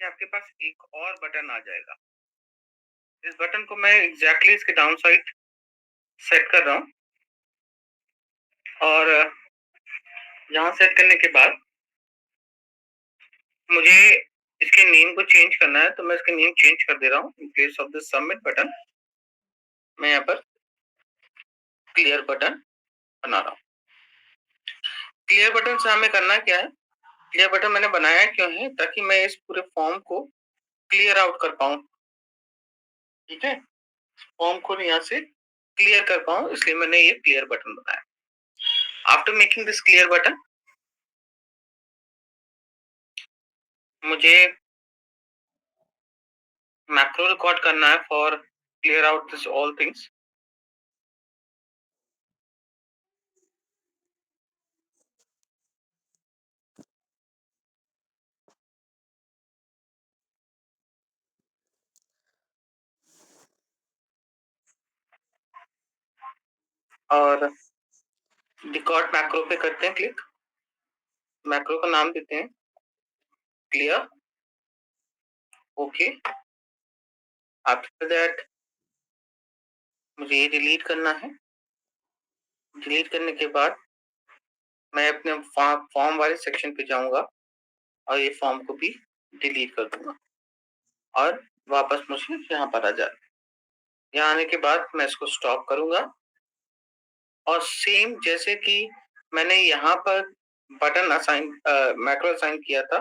कि आपके पास एक और बटन आ जाएगा। इस बटन को मैं एग्जैक्टली इसके डाउन साइड सेट कर रहा हूँ और यहाँ सेट करने के बाद मुझे इसके नेम को चेंज करना है, तो मैं इसके नेम चेंज कर दे रहा हूँ। In place of the submit button मैं यहाँ पर क्लियर बटन बना रहा हूँ। क्लियर बटन से हमें करना क्या है, क्लियर बटन मैंने बनाया क्यों है, ताकि मैं इस पूरे फॉर्म को क्लियर आउट कर पाऊँ। ठीक है, फॉर्म को यहाँ से क्लियर कर पाऊँ, इसलिए मैंने ये क्लियर बटन बनाया। After making this clear button मुझे मैक्रो रिकॉर्ड करना है for clear out this all things. और रिकॉर्ड मैक्रो पे करते हैं क्लिक। मैक्रो का नाम देते हैं क्लियर। ओके, आफ्टर दैट मुझे ये डिलीट करना है। डिलीट करने के बाद मैं अपने फॉर्म वाले सेक्शन पे जाऊंगा और ये फॉर्म को भी डिलीट कर दूंगा और वापस मुझे यहाँ पर आ जाए। यहाँ आने के बाद मैं इसको स्टॉप करूंगा और सेम जैसे कि मैंने यहाँ पर बटन असाइन मैक्रो असाइन किया था,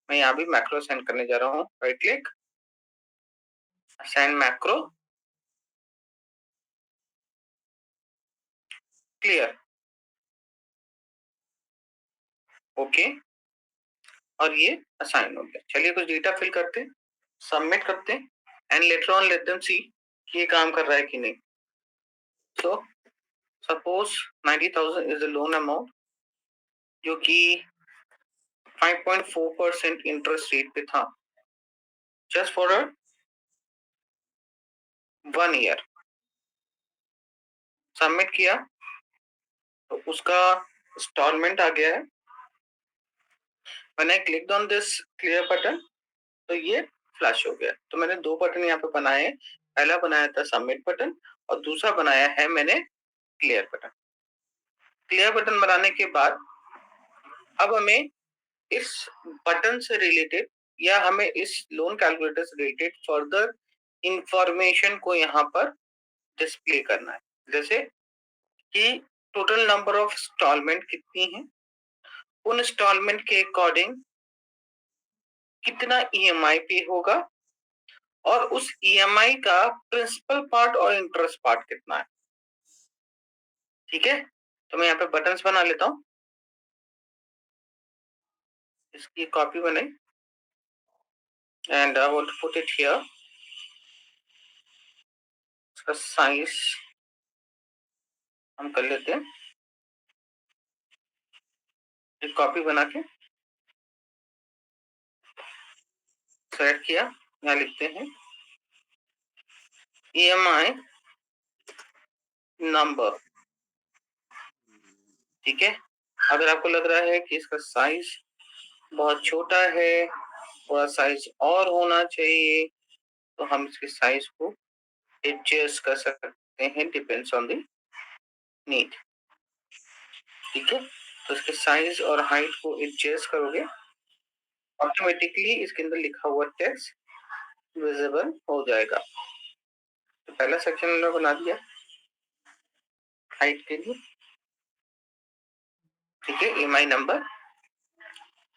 मैं यहाँ भी मैक्रो असाइन करने जा रहा हूँ। Right click, assign macro, clear, okay, और ये असाइन हो गया। चलिए कुछ डेटा फिल करते हैं, सबमिट करते हैं and later on let them see कि ये काम कर रहा है कि नहीं। So suppose 90,000 is the loan amount जो कि 5.4% इंटरेस्ट रेट पे था, जस्ट फॉर 1 ईयर। सबमिट किया तो उसका इंस्टॉलमेंट आ गया है। When I clicked on this clear button तो ये फ्लैश हो गया। तो मैंने दो बटन यहाँ पे बनाए हैं, पहला बनाया था सबमिट बटन और दूसरा बनाया है मैंने क्लियर बटन। क्लियर बटन बनाने के बाद अब हमें इस बटन से रिलेटेड या हमें इस लोन कैलकुलेटर से रिलेटेड फर्दर इंफॉर्मेशन को यहाँ पर डिस्प्ले करना है। जैसे कि टोटल नंबर ऑफ इंस्टॉलमेंट कितनी है, उन इंस्टॉलमेंट के अकॉर्डिंग कितना ईएमआई पे होगा और उस ईएमआई का प्रिंसिपल पार्ट और इंटरेस्ट पार्ट कितना है। ठीक है, तो मैं यहाँ पे बटन्स बना लेता हूँ, इसकी कॉपी बनाई and I want to put it here. इसका साइज हम कर लेते हैं, एक कॉपी बना के सेलेक्ट किया। यहाँ लिखते हैं ईएमआई नंबर। ठीक है, अगर आपको लग रहा है कि इसका साइज बहुत छोटा है, थोड़ा साइज और होना चाहिए, तो हम इसके साइज को एडजस्ट कर सकते हैं, डिपेंड्स ऑन द नीड। ठीक है, तो इसके साइज और हाइट को एडजस्ट करोगे, ऑटोमेटिकली इसके अंदर लिखा हुआ टेक्स्ट विजिबल हो जाएगा। तो पहला सेक्शन हमने बना दिया हाइट के लिए। ठीक है, ईएमआई नंबर।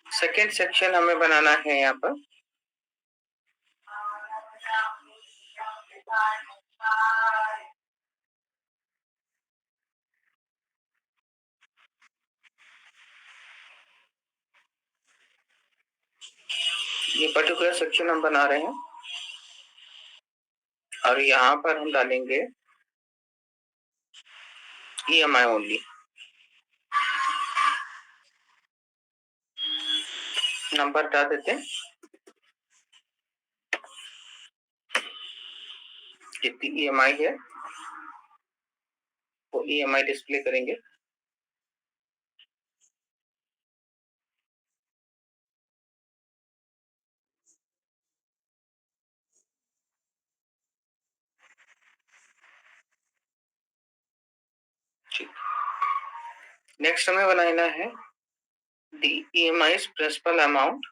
सेकेंड सेक्शन हमें बनाना है यहाँ पर ये पर्टिकुलर सेक्शन हम बना रहे हैं और यहाँ पर हम डालेंगे ईएमआई ओनली। नंबर डाल देते हैं, कितनी ईएमआई है वो ईएमआई डिस्प्ले करेंगे। नेक्स्ट हमें बनाना है द EMI प्रिंसिपल अमाउंट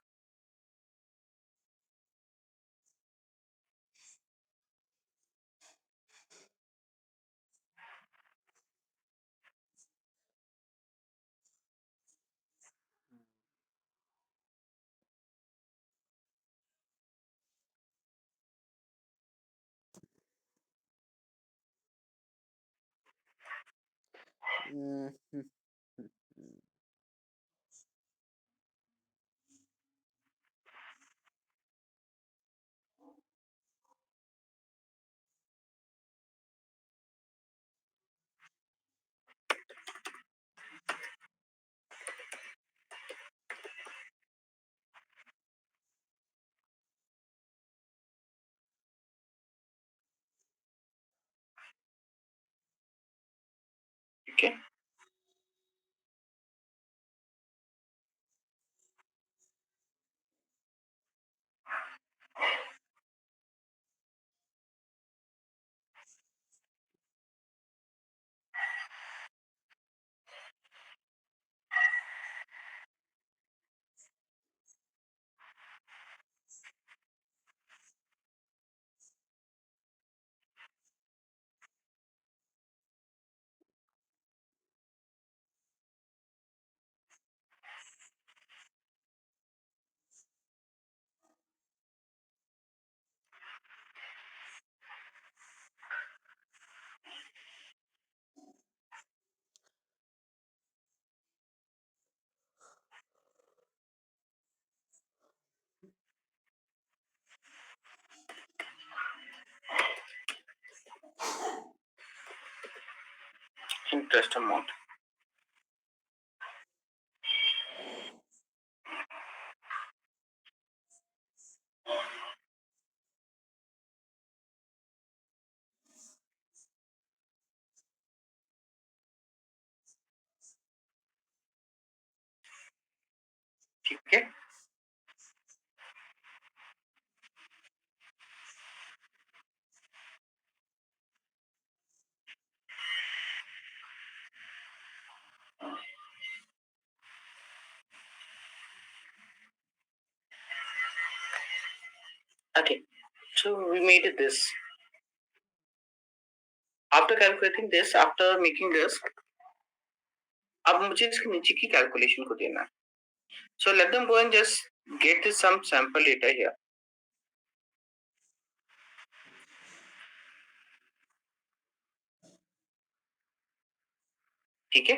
ठीक है। इंटरेस्ट अमाउंट ठीक है। Okay, so we made this. After calculating this, after making this, अब मुझे इसके नीचे की कैलकुलेशन को देना है. So let them go and just get this some sample data here. ठीक है,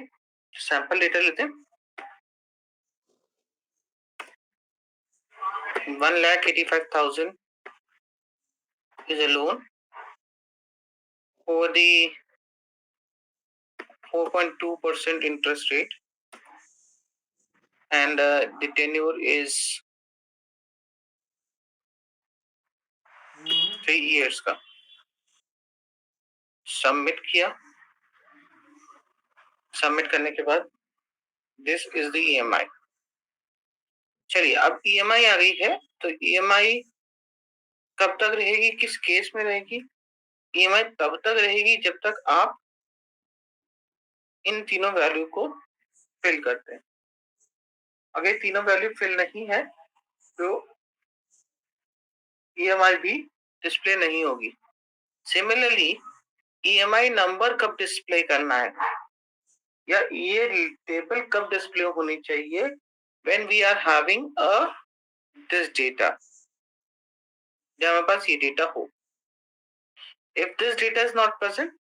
सैंपल डेटा लेते हैं. 1,85,000 is a loan over the 4.2% interest rate, and the tenure is 3 years का. सबमिट किया. सबमिट करने के बाद दिस इज द EMI. चलिए, अब EMI आ गई है, तो EMI कब तक रहेगी, किस केस में रहेगी? EMI तब तक रहेगी जब तक आप इन तीनों वैल्यू को फिल करते हैं. अगर तीनों वैल्यू फिल नहीं है तो EMI भी डिस्प्ले नहीं होगी. सिमिलरली EMI नंबर कब डिस्प्ले करना है, या ये टेबल कब डिस्प्ले होनी चाहिए? When we are having this data, जब हमारे पास ये डेटा हो. If this data is not present,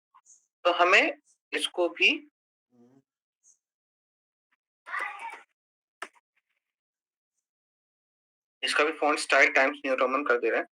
तो हमें इसको भी इसका भी font style Times New Roman कर दे रहे हैं.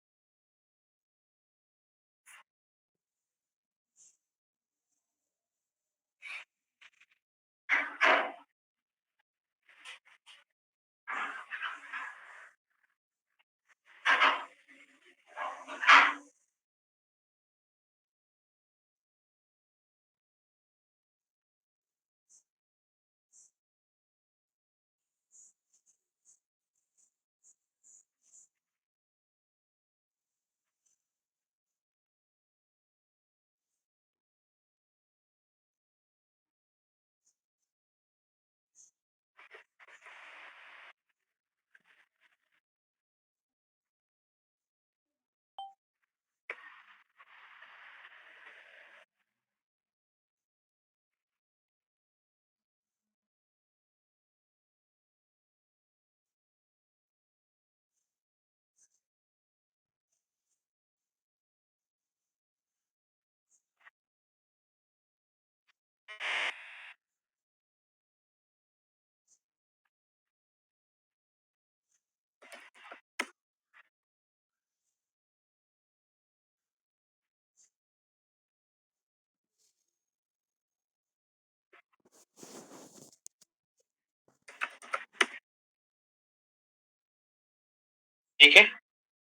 ठीक है,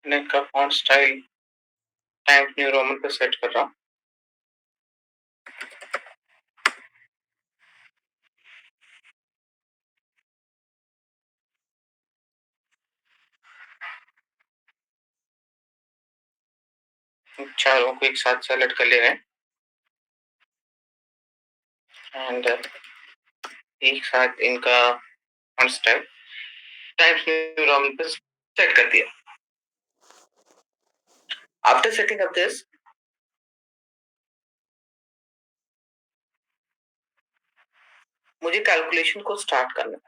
मैं इनका font style Times New Roman पे सेट कर रहा हूँ। चारों को एक साथ सेलेक्ट कर ले रहे हैं एंड एक साथ इनका font style Times New Roman पे सेट कर दिया। आफ्टर सेटिंग ऑफ दिस, मुझे कैलकुलेशन को स्टार्ट करना है।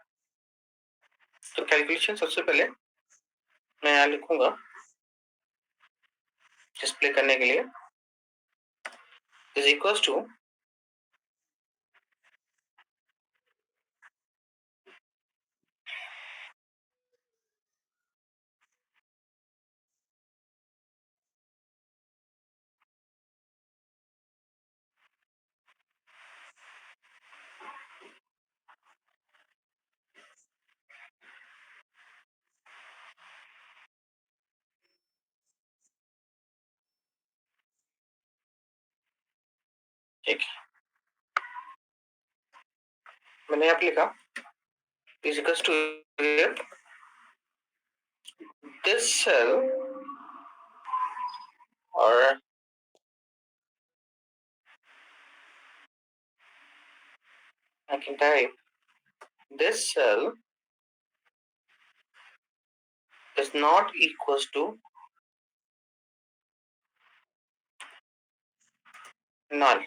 तो कैलकुलेशन सबसे पहले मैं यहाँ लिखूंगा डिस्प्ले करने के लिए इज इक्वल्स टू ठीक है, मैंने यहाँ पे लिखा is equals to this cell or I can type this cell is not equals to null.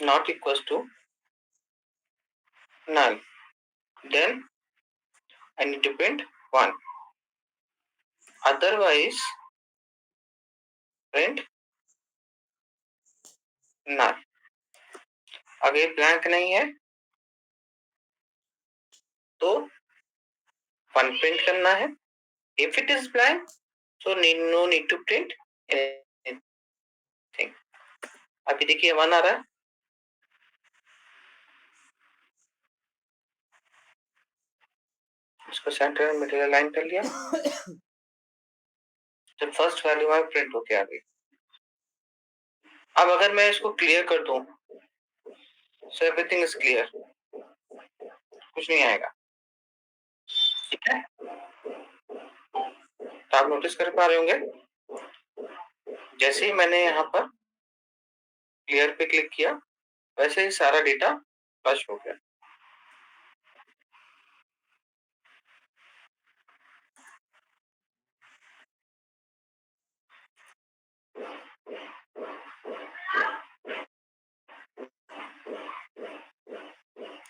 Not equals to null. Then I need to print 1. Otherwise, print null. अगर blank नहीं है तो 1 प्रिंट करना है. If it is blank, so no need to print anything. अभी देखिए 1 आ रहा है. इसको सेंटर में मिडिल लाइन कर लिया. जब फर्स्ट वैल्यू में प्रिंट होके आ गई. अब अगर मैं इसको क्लियर कर दूं, so everything is clear. कुछ नहीं आएगा. ठीक है, तो आप नोटिस कर पा रहे होंगे जैसे ही मैंने यहाँ पर क्लियर पे क्लिक किया वैसे ही सारा डेटा फ्लश हो गया.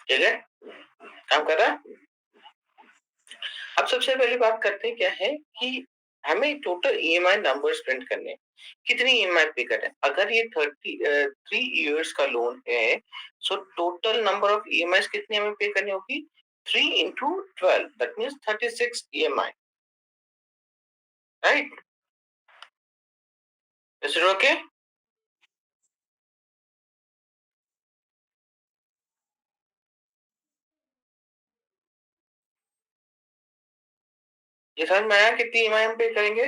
ठीक है, काम कर रहा है. अब सबसे पहली बात करते हैं क्या है कि हमें टोटल ईएमआई नंबर्स प्रिंट करने हैं. कितनी ईएमआई पे करें. अगर ये 3 इयर्स का लोन है, so total number of EMI कितनी हमें पे करनी होगी. 3 into 12, that means 36 EMI, right? Is it okay? ये समझ में आया कितनी ईएमआई हम पे करेंगे.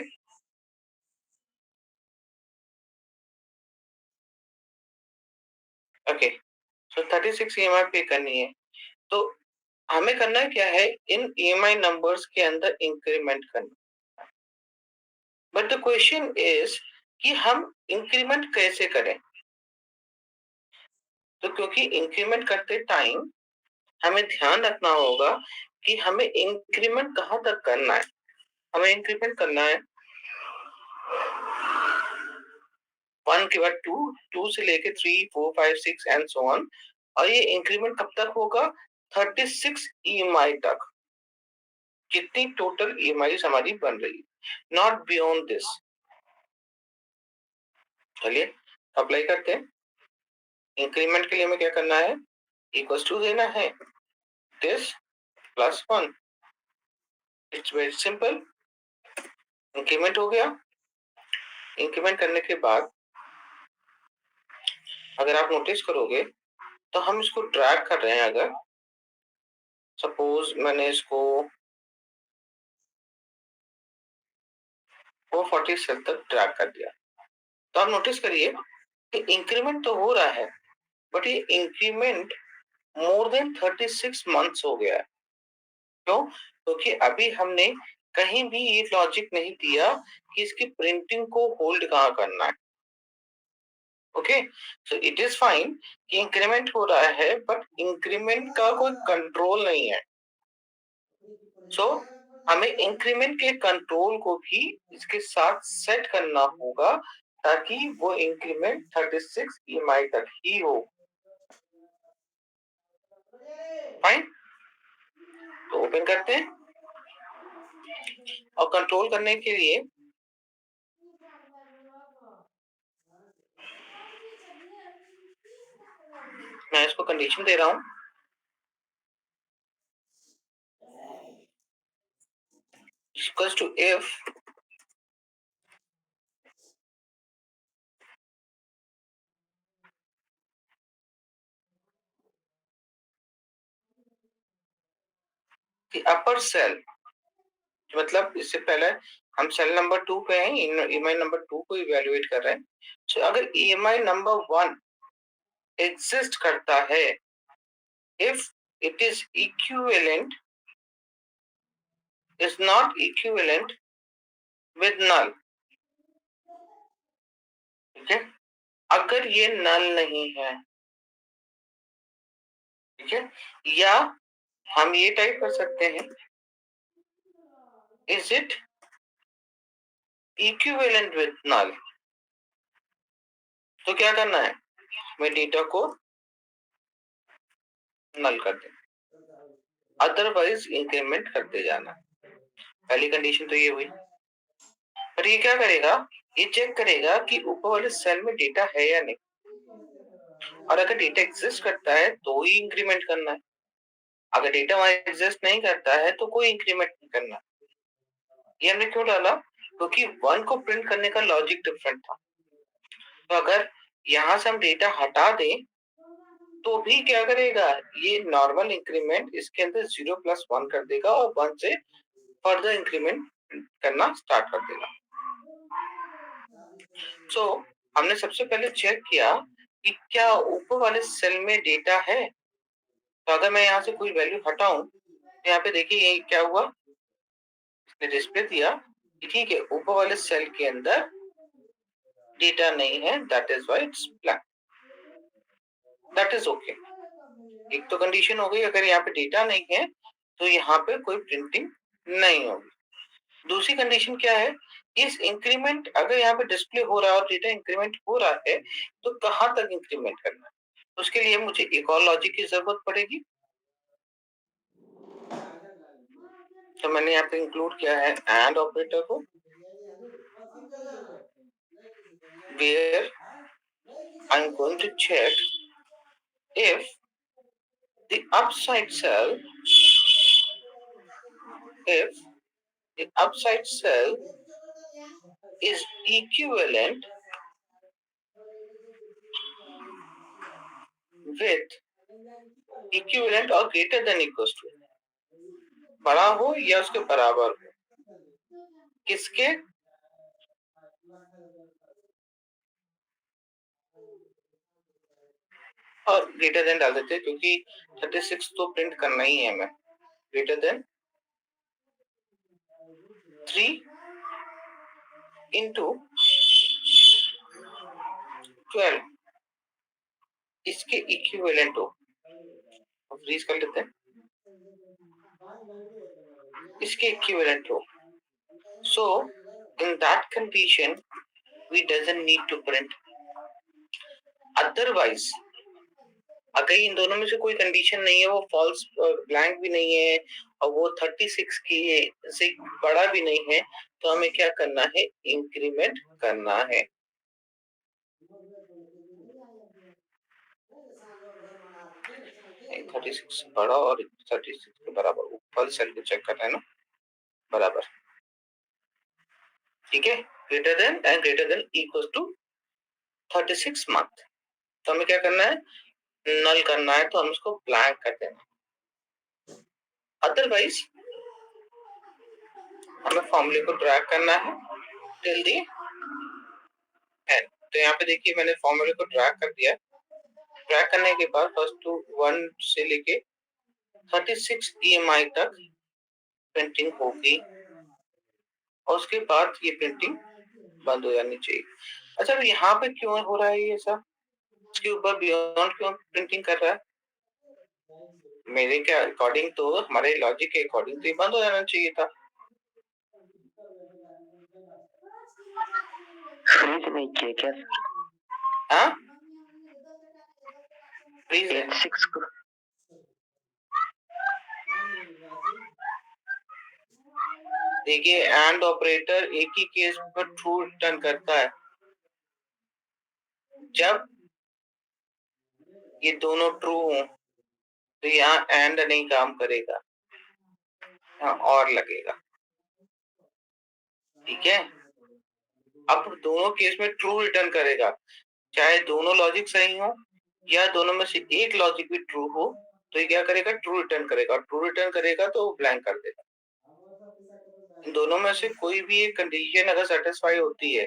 ओके, सो 36 ईएमआई पे करनी है. तो हमें करना क्या है, इन ईएमआई नंबर्स के अंदर इंक्रीमेंट करना. बट द क्वेश्चन इज कि हम इंक्रीमेंट कैसे करें. तो क्योंकि इंक्रीमेंट करते टाइम हमें ध्यान रखना होगा कि हमें इंक्रीमेंट कहां तक करना है. हमें इंक्रीमेंट करना है 1 के बाद 2, 2 से लेके 3, 4, 5, 6 एंड सो ऑन. और ये इंक्रीमेंट कब तक होगा, 36 ईएमआई तक. कितनी टोटल ईएमआई हमारी बन रही है, नॉट बियॉन्ड दिस. चलिए अप्लाई करते हैं. इंक्रीमेंट के लिए हमें क्या करना है, इक्वल टू देना है this plus 1. It's very simple. Increment हो गया. इंक्रीमेंट करने के बाद अगर आप नोटिस करोगे तो हम इसको ड्रैग कर रहे हैं। अगर सपोज मैंने इसको 447 तक ड्रैग कर दिया, तो आप नोटिस करिए कि इंक्रीमेंट तो हो रहा है, बट ये इंक्रीमेंट मोर देन 36 मंथ्स हो गया है। क्यों? क्योंकि अभी हमने कहीं भी ये लॉजिक नहीं दिया कि इसकी प्रिंटिंग को होल्ड कहाँ करना है। Okay, so it is fine कि इंक्रीमेंट हो रहा है, बट इंक्रीमेंट का कोई कंट्रोल नहीं है। सो हमें इंक्रीमेंट के कंट्रोल को भी इसके साथ सेट करना होगा, ताकि वो इंक्रीमेंट 36 ईएमआई तक ही हो। फाइन, तो ओपन करते हैं और कंट्रोल करने के लिए मैं इसको कंडीशन दे रहा हूं, equals to if the upper cell, मतलब इससे पहले हम सेल नंबर 2 पे हैं, ईएमआई नंबर 2 को इवेल्युएट कर रहे हैं। सो अगर ईएमआई नंबर 1 एग्जिस्ट करता है, if it is equivalent, is not equivalent with null. ठीक है, अगर ये नल नहीं है, ठीक है, या हम ये टाइप कर सकते हैं, इज इट इक्विवेलेंट विद नल। तो क्या करना है, मैं डेटा को नल कर दें, अदरवाइज इंक्रीमेंट करते जाना। पहली कंडीशन तो ये हुई। पर ये क्या करेगा, ये चेक करेगा कि ऊपर वाले सेल में डेटा है या नहीं, और अगर डेटा एग्जिस्ट करता है तो ही इंक्रीमेंट करना है। अगर डेटा वहां एग्जिस्ट नहीं करता है तो कोई इंक्रीमेंट नहीं करना। ये हमने क्यों डाला, क्योंकि 1 को प्रिंट करने का लॉजिक डिफरेंट था। तो अगर यहां से हम डेटा हटा दें तो भी क्या करेगा, ये नॉर्मल इंक्रीमेंट इसके अंदर 0+1 कर देगा और 1 से फर्दर इंक्रीमेंट करना स्टार्ट कर देगा। सो हमने सबसे पहले चेक किया कि क्या ऊपर वाले सेल में डेटा है। तो अगर मैं यहाँ से कोई वैल्यू हटाऊं तो यहाँ पे देखिए ये क्या हुआ, इसने डिस्प्ले दिया कि ठीक है, ऊपर वाले सेल के अंदर डेटा नहीं है, that is why it's blank. That is okay. एक तो कंडीशन हो गई, अगर यहाँ पे डेटा नहीं है तो यहाँ पे कोई प्रिंटिंग नहीं होगी। दूसरी कंडीशन क्या है, इस इंक्रीमेंट अगर यहाँ पे डिस्प्ले हो रहा है और डेटा इंक्रीमेंट हो रहा है तो कहां तक इंक्रीमेंट करना है। तो उसके लिए मुझे एक और लॉजिक की जरूरत पड़ेगी। तो मैंने यहाँ पे इंक्लूड किया है एंड ऑपरेटर को, where I'm going to check if the upside cell, if the upside cell is with equivalent or greater than equals to, बड़ा हो या उसके बराबर हो, किसके, और ग्रेटर देन डाल देते हैं क्योंकि 36 तो प्रिंट करना ही है हमें। ग्रेटर देन 3 इंटू 12 इसके इक्विवेलेंट हो। फ्रीज कर लेते हैं, इसके इक्विवेलेंट हो। So in that condition we doesn't need to print. Otherwise अगर इन दोनों में से कोई कंडीशन नहीं है, वो फॉल्स ब्लैंक भी नहीं है और वो 36 की से बड़ा भी नहीं है, तो हमें क्या करना है, इंक्रीमेंट करना है। 36 बड़ा और 36 के बराबर, ऊपर सेल को चेक कर रहे हैं ना, बराबर, ठीक है, greater than and greater than equal to 36 month. तो हमें क्या करना है, नल करना है, तो हम उसको ब्लैंक कर देना। अदरवाइज हमें फॉर्मूले को ड्रैग करना है टिल दी एंड। तो यहाँ पे देखिए मैंने फॉर्मूले को ड्रैग कर दिया। ड्रैग करने के बाद फर्स्ट टू 1 से लेके 36 EMI तक प्रिंटिंग होगी और उसके बाद ये प्रिंटिंग बंद हो जानी चाहिए। अच्छा, अब यहाँ पे क्यों हो रहा है ये सब, इसके ऊपर बियॉन्ड क्यों प्रिंटिंग कर रहा है? मेरे के अकॉर्डिंग तो, हमारे लॉजिक के अकॉर्डिंग तो ये बंद हो जाना चाहिए था। फ्रीज नहीं किया क्या? हाँ, फ्रीज है। 86 को देखिए एंड ऑपरेटर एक ही केस पर ट्रू रिटर्न करता है, जब ये दोनों ट्रू हो तो यहाँ एंड नहीं काम करेगा, यहाँ और लगेगा। ठीक है, अब दोनों केस में ट्रू रिटर्न करेगा, चाहे दोनों लॉजिक सही हो या दोनों में से एक लॉजिक भी ट्रू हो, तो ये क्या करेगा, ट्रू रिटर्न करेगा। ट्रू रिटर्न करेगा तो वो ब्लैंक कर देगा। इन दोनों में से कोई भी एक कंडीशन अगर सेटिस्फाई होती है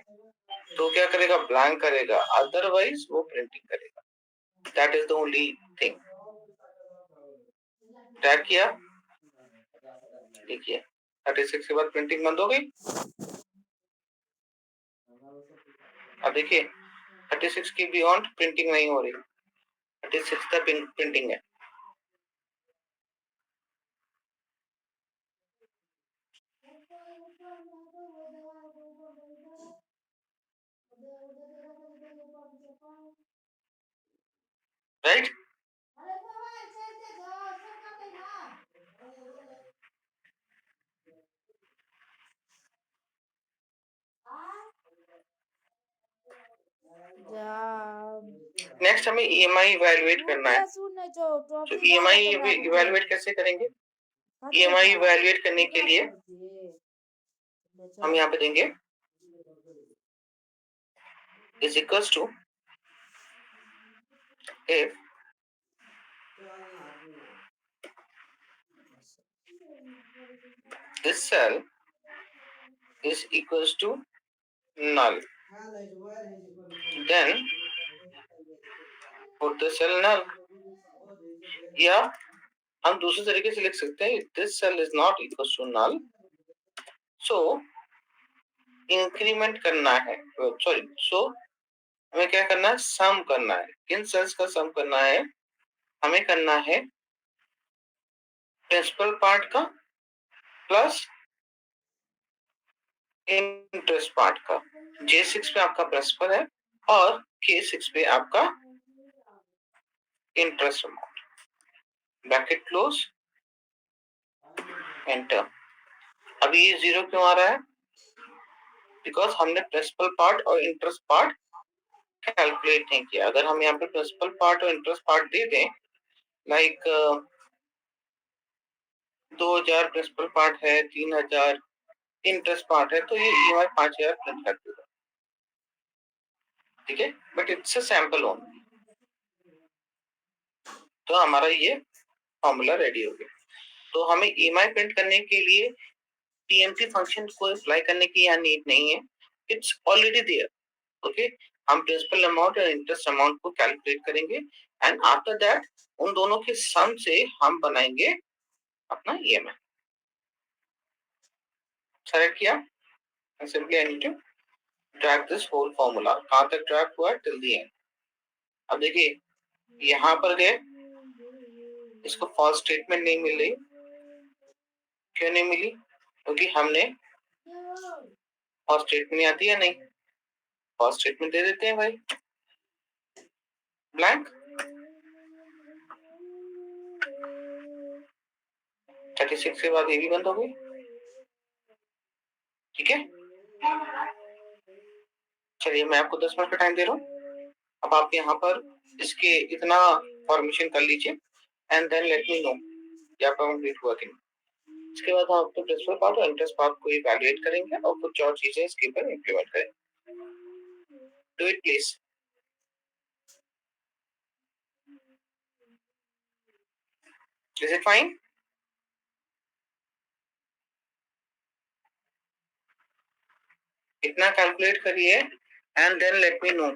तो क्या करेगा, ब्लैंक करेगा, अदरवाइज वो प्रिंटिंग करेगा। That is the only thing. Track किया, देखिए 36 के बाद प्रिंटिंग बंद हो गई। अब देखिए 36 की बियॉन्ड प्रिंटिंग नहीं हो रही, 36 तक प्रिंटिंग है। राइट, नेक्स्ट हमें ईएमआई इवैल्यूएट करना है। तो ईएमआई इवैल्यूएट कैसे करेंगे? ईएमआई इवैल्यूएट करने के लिए हम यहाँ पे देंगे is equals to if this cell is equals to null, then put the cell null। या हम दूसरे तरीके से लिख सकते हैं this cell is not equals to null, so increment करना है, सॉरी, सो हमें क्या करना है, सम करना है। किन सेल्स का सम करना है? हमें करना है प्रिंसिपल पार्ट का प्लस इंटरेस्ट पार्ट का। J6 पे आपका प्रिंसिपल है और K6 पे आपका interest amount. Bracket close, enter. अभी ये 0 क्यों आ रहा है? बिकॉज हमने प्रिंसिपल पार्ट और इंटरेस्ट पार्ट कैलकुलेट नहीं किया। अगर हम यहाँ पे प्रिंसिपल पार्ट और इंटरेस्ट पार्ट दे दें, लाइक 2000 प्रिंसिपल पार्ट है, 3000 इंटरेस्ट पार्ट है, तो ये ईएमआई 5000 प्रिंट कर देगा। ठीक है, but it's a sample only. तो हमारा ये फॉर्मूला रेडी हो गया। तो हमें ईएमआई प्रिंट करने के लिए टीएमसी फंक्शन को अप्लाई करने की यहाँ नीड नहीं है, इट्स ऑलरेडी देयर। ओके, हम प्रिंसिपल अमाउंट और इंटरेस्ट अमाउंट को कैलकुलेट करेंगे एंड आफ्टर दैट उन दोनों के सम से हम बनाएंगे अपना ईएमआई। सेलेक्ट किया, simply I need to drag this whole formula. कहां तक ड्रैग हुआ? Till the end. अब देखिए यहां पर गए, इसको फॉल्स स्टेटमेंट नहीं मिल रही। क्यों नहीं मिली? क्योंकि हमने फॉल्स स्टेटमेंट आती है नहीं, फॉल्स स्टेटमेंट दे देते हैं भाई, ब्लैंक। 36 के बाद ये भी बंद हो गई। ठीक है, चलिए मैं आपको 10 मिनट का टाइम दे रहा हूँ। अब आप यहाँ पर इसके इतना फॉर्मेशन कर लीजिए and then let me know या कंप्लीट हुआ कि नहीं। इसके बाद हम अपने प्रिंसिपल पार्ट और इंटरेस्ट पार्ट को इवैल्यूएट करेंगे और कुछ और चीजें इसके ऊपर इंप्लीमेंट करेंगे। Do it please. Is it fine? इतना कैलकुलेट करिए and then let me know.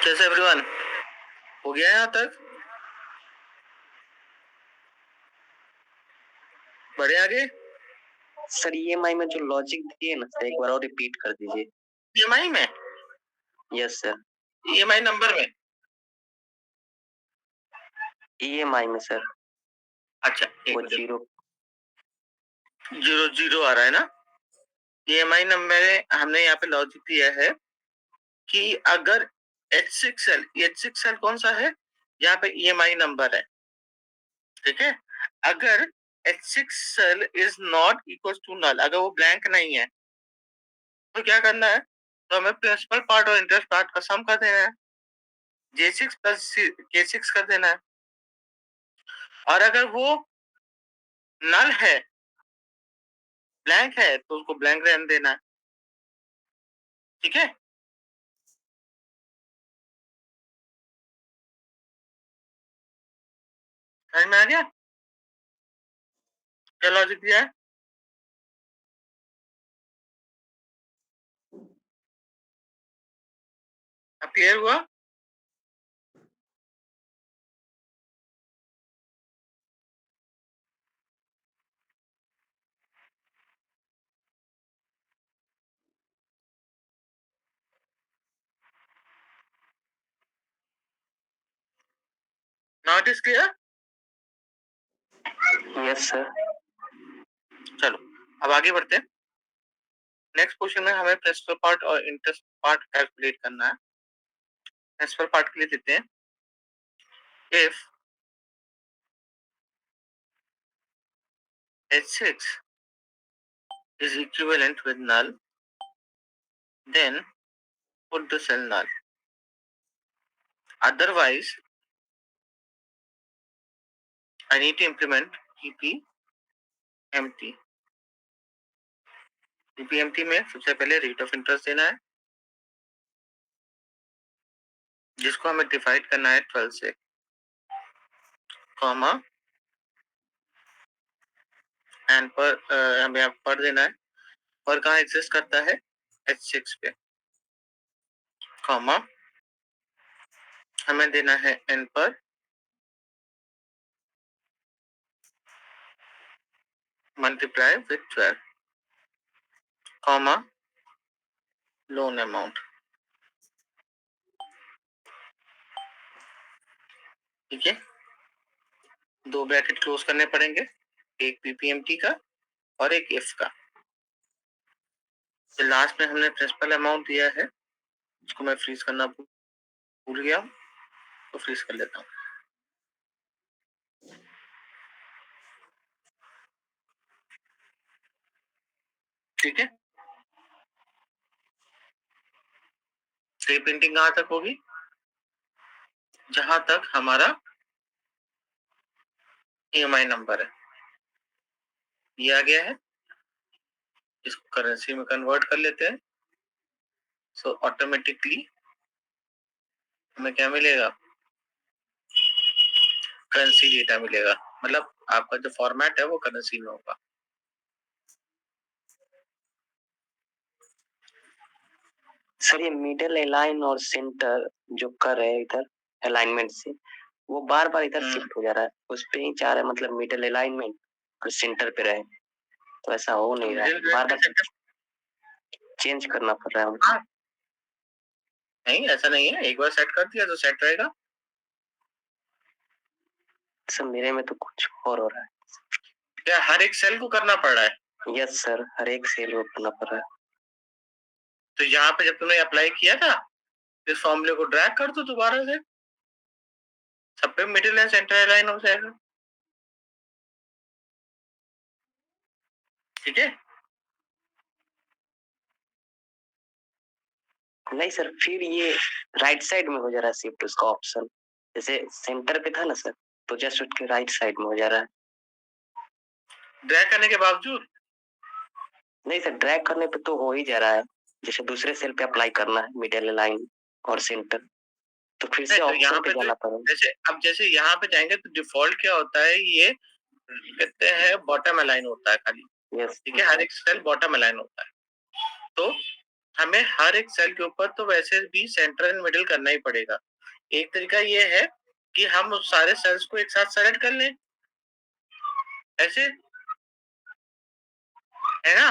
कैसे एवरीवन, हो गया यहाँ तक? बढ़े आगे। सर ईएमआई में जो लॉजिक दिए ना सर, एक बार और रिपीट कर दीजिए। ईएमआई में? Yes sir. ईएमआई नंबर में? ईएमआई में सर। अच्छा, वो जीरो जीरो जीरो आ रहा है ना? ईएमआई नंबर हमने यहाँ पे लॉजिक दिया है कि अगर H6L कौन सा है? यहाँ पे ईएमआई नंबर है, ठीक है। अगर H6L is not equal to null, अगर वो ब्लैंक नहीं है तो क्या करना है? तो हमें प्रिंसिपल पार्ट और इंटरेस्ट पार्ट का सम कर देना है, J6 प्लस K6 कर देना है। और अगर वो नल है, ब्लैंक है, तो उसको ब्लैंक रहने देना है, ठीक है। समझ में आ गया क्या लॉजिक दिया है? अब क्लियर हुआ? Now it is clear? Yes sir. चलो अब आगे बढ़ते हैं। नेक्स्ट क्वेश्चन में हमें प्रिंसिपल पार्ट और इंटरेस्ट पार्ट कैलकुलेट करना है। प्रिंसिपल पार्ट के लिए देते हैं, if H6 is equivalent with null, then put the cell null. Otherwise, I need to implement PPMT. PPMT में सबसे पहले रेट ऑफ इंटरेस्ट देना है, जिसको हमें डिवाइड करना है 12 से, कॉमा एंड पर हमें पर देना है, पर कहाँ एग्जिस्ट करता है? H6 पे, कॉमा हमें देना है n पर multiply with 12, comma loan amount, ठीक है। दो ब्रैकेट क्लोज करने पड़ेंगे, एक पीपीएमटी का और एक इफ का। तो लास्ट में हमने प्रिंसिपल अमाउंट दिया है, उसको मैं फ्रीज करना भूल गया, तो फ्रीज कर लेता हूँ, ठीक है। तो ये प्रिंटिंग कहां तक होगी? जहां तक हमारा ईएमआई नंबर है, ये आ गया है, इसको करेंसी में कन्वर्ट कर लेते हैं। सो ऑटोमेटिकली हमें क्या मिलेगा? करेंसी डेटा मिलेगा, मतलब आपका जो फॉर्मेट है वो करेंसी में होगा। सर ये मिडल अलाइन और सेंटर जो कर रहे हैं इधर अलाइनमेंट से, वो बार बार इधर शिफ्ट हो जा रहा है, उस पे ही चाह रहे हैं, मतलब मिडल अलाइनमेंट और सेंटर पे रहे, तो ऐसा हो नहीं रहा है, बार बार चेंज करना पड़ रहा है हमको। नहीं ऐसा नहीं है, एक बार सेट कर दिया तो सेट रहेगा। सर मेरे में तो कुछ और हो रहा है। क्या हर एक सेल को करना पड़ रहा है? यस सर, हर एक सेल को करना पड़ रहा है। तो यहाँ पे जब तुमने अप्लाई किया था, इस फॉर्मूले को ड्रैग कर दो दोबारा से, सब पे मिडिल एंड सेंटर अलाइन हो जाएगा, ठीक है। नहीं सर, फिर ये राइट साइड में हो जा रहा है शिफ्ट, उसका ऑप्शन जैसे सेंटर पे था ना सर, तो जस्ट उसके राइट साइड में हो जा रहा है। ड्रैग करने के बावजूद? नहीं सर, ड्रैग करने पे तो हो ही जा रहा है, जैसे दूसरे सेल पे अप्लाई करना है मिडिल लाइन और सेंटर, तो फिर से ऑप्शन पे जाना पड़ेगा। जैसे यहाँ पे जाएंगे तो डिफॉल्ट क्या होता है, ये कहते हैं बॉटम अलाइन होता है खाली, यस ठीक है, हर एक सेल बॉटम अलाइन होता है। तो हमें हर एक सेल के ऊपर तो वैसे भी सेंटर एंड मिडिल करना ही पड़ेगा। एक तरीका ये है कि हम उस सारे सेल्स को एक साथ सेलेक्ट कर लें, ऐसे, है ना,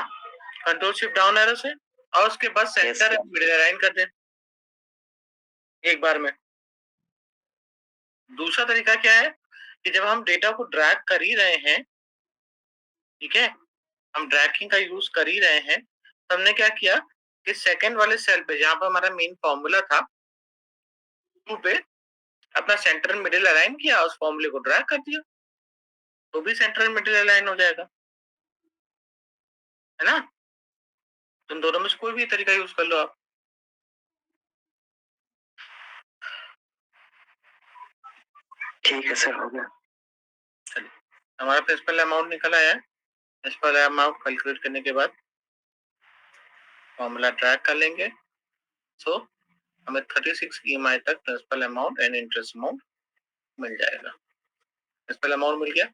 कंट्रोल शिफ्ट डाउन एरो से, और उसके बाद सेंटर एंड मिडिल अलाइन कर दें एक बार में। दूसरा तरीका क्या है कि जब हम डेटा को ड्रैग कर ही रहे हैं, ठीक है, हम ड्रैगिंग का यूज कर ही रहे हैं, तो हमने क्या किया कि सेकंड वाले सेल पे जहां पर हमारा मेन फॉर्मूला था, टू पे अपना सेंटर मिडिल अलाइन किया, उस फॉर्मूले को ड्रैग कर दिया, तो भी सेंटर मिडिल अलाइन हो जाएगा, है ना। तुम दोनों में से कोई भी तरीका यूज कर लो आप। ठीक है सर, हो गया। चलिए, हमारा प्रिंसिपल अमाउंट निकल आया है। प्रिंसिपल अमाउंट कैलकुलेट करने के बाद फॉर्मूला ड्रैग कर लेंगे, सो हमें 36 EMI तक principal amount and interest amount मिल जाएगा। प्रिंसिपल अमाउंट मिल गया।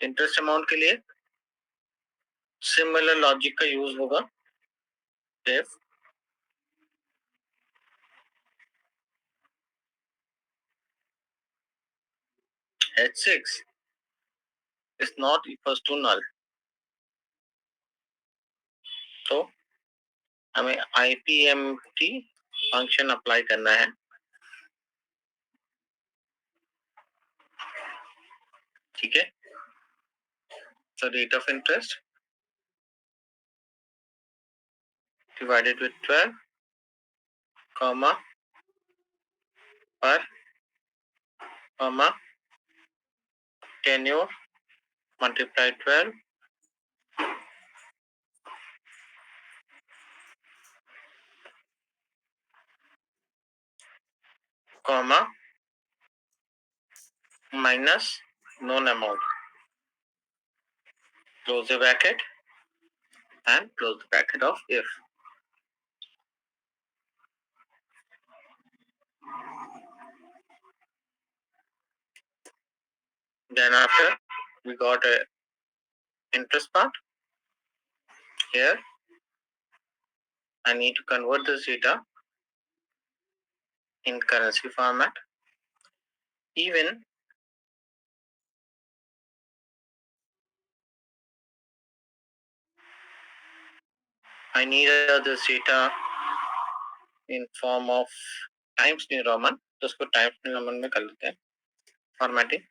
इंटरेस्ट अमाउंट के लिए सिमिलर लॉजिक का यूज होगा। If H6 is not equals to null, तो हमें IPMT फंक्शन अप्लाई करना है, ठीक है। So rate of interest divided with 12, comma, per, comma, tenure multiply 12, comma, minus known amount, close the bracket and close the bracket of if. Then after we got a interest part. Here I need to convert this data in currency format. Even I need this data in form of Times New Roman, तो उसको Times New Roman में कर लेते हैं formatting.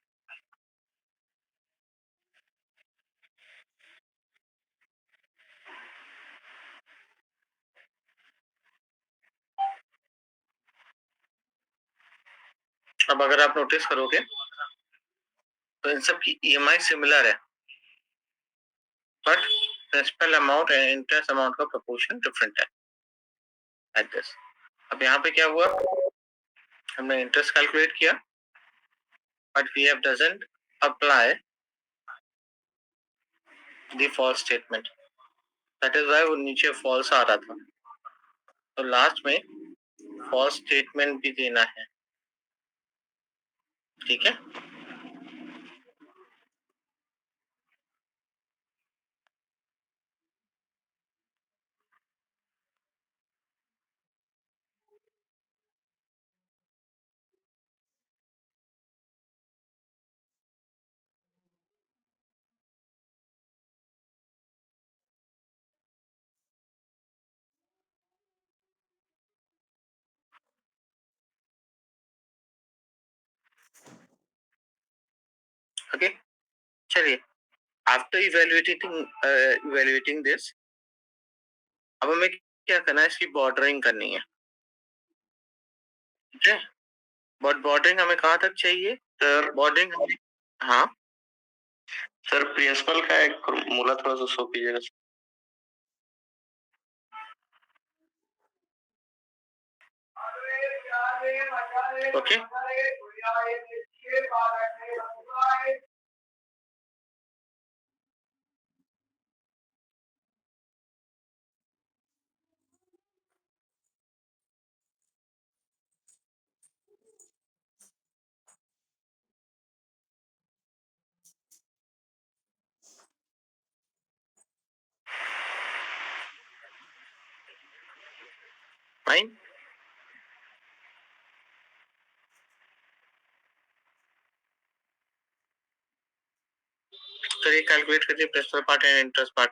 अब अगर आप notice करोगे तो इन सब की EMI सिमिलर है, but principal amount and interest amount का प्रोपोर्शन डिफरेंट है, लाइक दिस। अब यहाँ पे क्या हुआ, हमने इंटरेस्ट कैलकुलेट किया, but we have doesn't apply the false statement, that is why वो नीचे फॉल्स आ रहा था, तो लास्ट में फॉल्स स्टेटमेंट भी देना है, ठीक है। ओके, चलिए, आफ्टर इवेल्युएटिंग दिस, अब हमें क्या करना है, इसकी बॉर्डरिंग करनी है, ठीक है। बट बॉर्डरिंग हमें कहाँ तक चाहिए सर? बॉर्डरिंग, हाँ सर, प्रिंसिपल का एक फॉर्मूला थोड़ा सा शो कीजिएगा। Okay, fine. चलिए कैलकुलेट करिए principal part and interest part,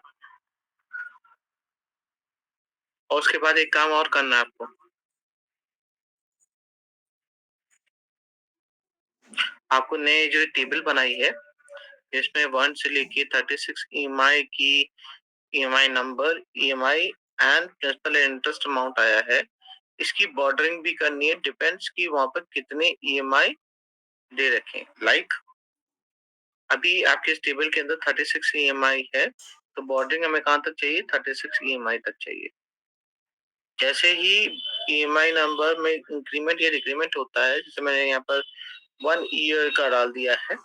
और उसके बाद एक काम और करना है आपको। आपको नए जो टेबल बनाई है इसमें 1 से लेके 36 ईएमआई की EMI number, EMI and principal interest amount आया है। इसकी बॉर्डरिंग भी करनी है, डिपेंड्स कि वहां पर कितने ईएमआई दे रखे। लाइक अभी आपके इस टेबल के अंदर 36 ईएमआई है, तो बॉर्डरिंग हमें कहां तक चाहिए? 36 ईएमआई तक चाहिए। जैसे ही ईएमआई नंबर में इंक्रीमेंट या डिक्रीमेंट होता है, जैसे मैंने यहाँ पर 1 ईयर का डाल दिया है,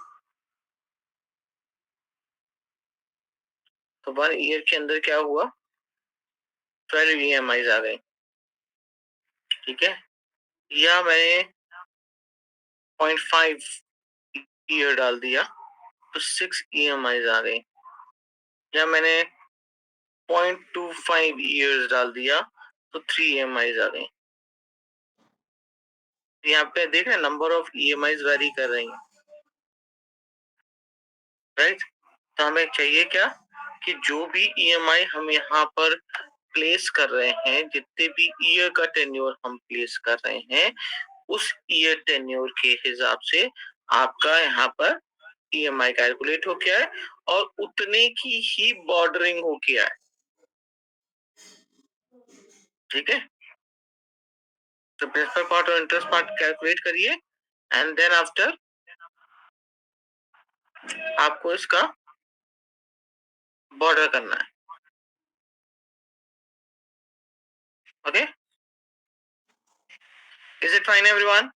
तो 1 ईयर के अंदर क्या हुआ? 12 ईएमआई आ गई। ठीक है, या मैंने 0.5 ईयर डाल दिया तो 6 ईएमआई आ गई, या मैंने 0.25 ईयर्स डाल दिया तो 3 ईएमआई आ गई। यहाँ पे देख रहे हैं नंबर ऑफ ईएमआई वेरी कर रही हैं, राइट। तो हमें चाहिए क्या कि जो भी ईएमआई हम यहाँ पर प्लेस कर रहे हैं, जितने भी ईयर का टेन्योर हम प्लेस कर रहे हैं, उस ईयर टेन्योर के हिसाब से आपका यहाँ पर ईएमआई कैलकुलेट हो गया है और उतने की ही बॉर्डरिंग हो गया है। ठीक है, तो प्रिंसिपल पार्ट और इंटरेस्ट पार्ट कैलकुलेट करिए एंड देन आफ्टर आपको इसका बॉर्डर करना है। Okay, is it fine everyone?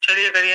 चलिए करिए।